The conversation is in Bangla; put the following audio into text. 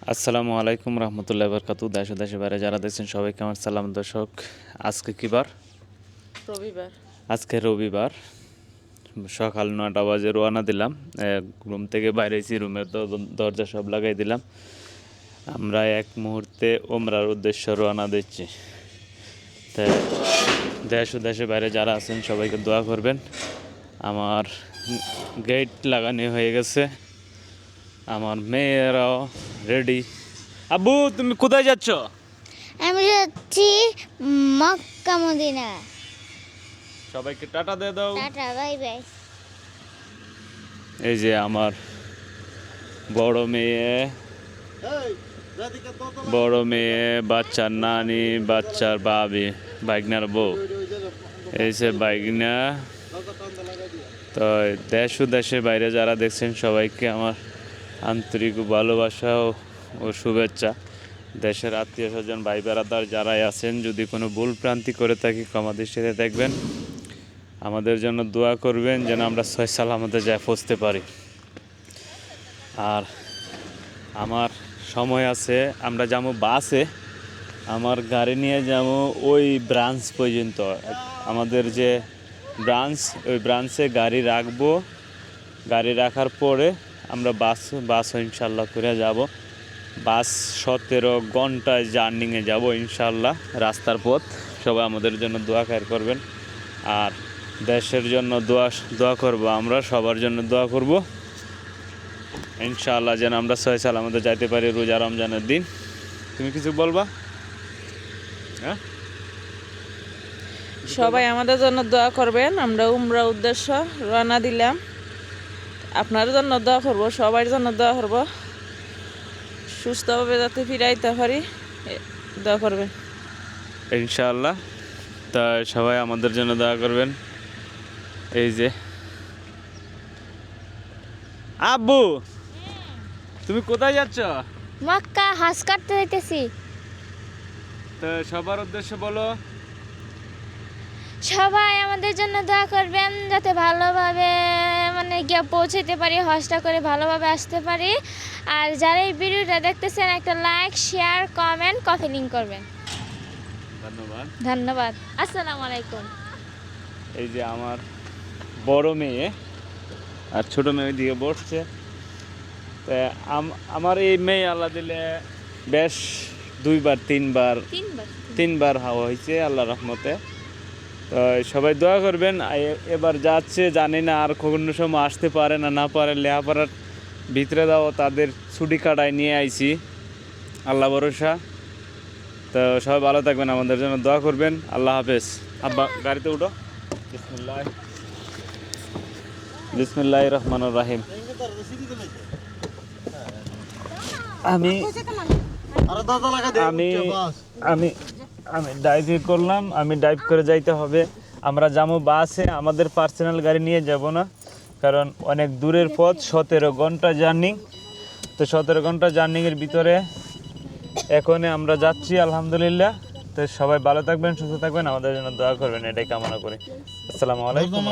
আসসালামু আলাইকুম রহমতুল্লাহ বরকাতু। দেশে দেশে বাইরে যারা দেখছেন সবাইকে আমার সালাম। দর্শক, আজকে কি বার? রবিবার। আজকে রবিবার, সকাল 9টা বাজে রওনা দিলাম। রুম থেকে বাইরেছি, রুমের দরজা সব লাগাই দিলাম। আমরা এক মুহূর্তে ওমরার উদ্দেশ্যে রওনা দিচ্ছি। তাই দেশ ও দেশে বাইরে যারা আছেন সবাইকে দোয়া করবেন। আমার গেট লাগানো হয়ে গেছে, আমার মেয়েরাও রেডি। আব্বু, তুমি কোথায় যাচ্ছ? আমি যাচ্ছি মক্কা মদিনা। সবাইকে টাটা দিয়ে দাও। Tata, bye bye. এই যে আমার বড় মেয়ে, বাচ্চার নানি, বাচ্চার বাবি, বাইগনার বউ। এই যে বাইগনা। তো দেশ ও দেশের বাইরে যারা দেখছেন সবাইকে আমার আন্তরিক ভালোবাসা ও শুভেচ্ছা। দেশের আত্মীয় স্বজন, ভাই বেড়াদার যারাই আছেন, যদি কোনো ভুল প্রান্তি করে থাকি ক্ষমা দৃষ্টিতে দেখবেন। আমাদের জন্য দোয়া করবেন যেন আমরা সহি সালামতে যায় পৌঁছতে পারি। আর আমার সময় আছে, আমরা যাবো বাসে। আমার গাড়ি নিয়ে যাবো ওই ব্রাঞ্চ পর্যন্ত। আমাদের যে ব্রাঞ্চ, ওই ব্রাঞ্চে গাড়ি রাখবো। গাড়ি রাখার পরে আমরা বাস ইনশাল্লাহ করে যাব। বাস 17 ঘন্টায় জার্নিংয়ে যাব ইনশাল্লাহ। রাস্তার পথ সবাই আমাদের জন্য দোয়া খায়ের করবেন। আর দেশের জন্য দোয়া করব, আমরা সবার জন্য দোয়া করব ইনশাআল্লাহ, যেন আমরা সহি সালামতে যাইতে পারি রোজা রমজানের দিন। তুমি কিছু বলবা? হ্যাঁ, সবাই আমাদের জন্য দোয়া করবেন। আমরা উমরা উদ্দেশ্য রওনা দিলাম। আপনার জন্য দোয়া করব, সবার জন্য দোয়া করব, সুস্থভাবে যাতে ফিরাইতে পারি দোয়া করবেন ইনশাআল্লাহ। তা সবাই আমাদের জন্য দোয়া করবেন। এই যে আব্বু, তুমি কোথায় যাচ্ছ? মক্কা হজ করতে যাইতেছি। তো সবার উদ্দেশ্যে বলো। সবাই আমাদের জন্য দোয়া করবেন যাতে ভালোভাবে গিয়ে পৌঁছাতে পারি, হজটা করে ভালোভাবে আসতে পারি। আর যারা এই ভিডিওটা দেখতেছেন একটা like, share, comment, copy link করবেন। ধন্যবাদ। ধন্যবাদ। আসসালামু আলাইকুম। এই যে আমার বড় মেয়ে আর ছোট মেয়ে ওইদিকে বসছে। তা আমার এই মেয়ে আল্লাহ দিলে বেশ তিনবার হাওয়া হয়েছে আল্লাহ রহমতে। তো সবাই দোয়া করবেন। এবার যাচ্ছে, জানি না আর কোনো সময় আসতে পারে না পারে। লেহাপড়ার ভিতরে দাও, তাদের ছুটি কাটায় নিয়ে আইছি, আল্লাহ ভরসা। তো সবাই ভালো থাকবেন, আমাদের জন্য দোয়া করবেন। আল্লাহ হাফেজ। আব্বা, গাড়িতে উঠো। বিসমিল্লাহির রহমানির রহিম। আমি আমি আমি আমি ড্রাইভ করলাম। আমি ড্রাইভ করে যাইতে হবে। আমরা যাবো বাসে, আমাদের পার্সোনাল গাড়ি নিয়ে যাব না, কারণ অনেক দূরের পথ, 17 ঘন্টা জার্নি। তো 17 ঘন্টা জার্নিংয়ের ভিতরে এখন আমরা যাচ্ছি আলহামদুলিল্লাহ। তো সবাই ভালো থাকবেন, সুস্থ থাকবেন, আমাদের জন্য দোয়া করবেন, এটাই কামনা করি। আসসালামু আলাইকুম।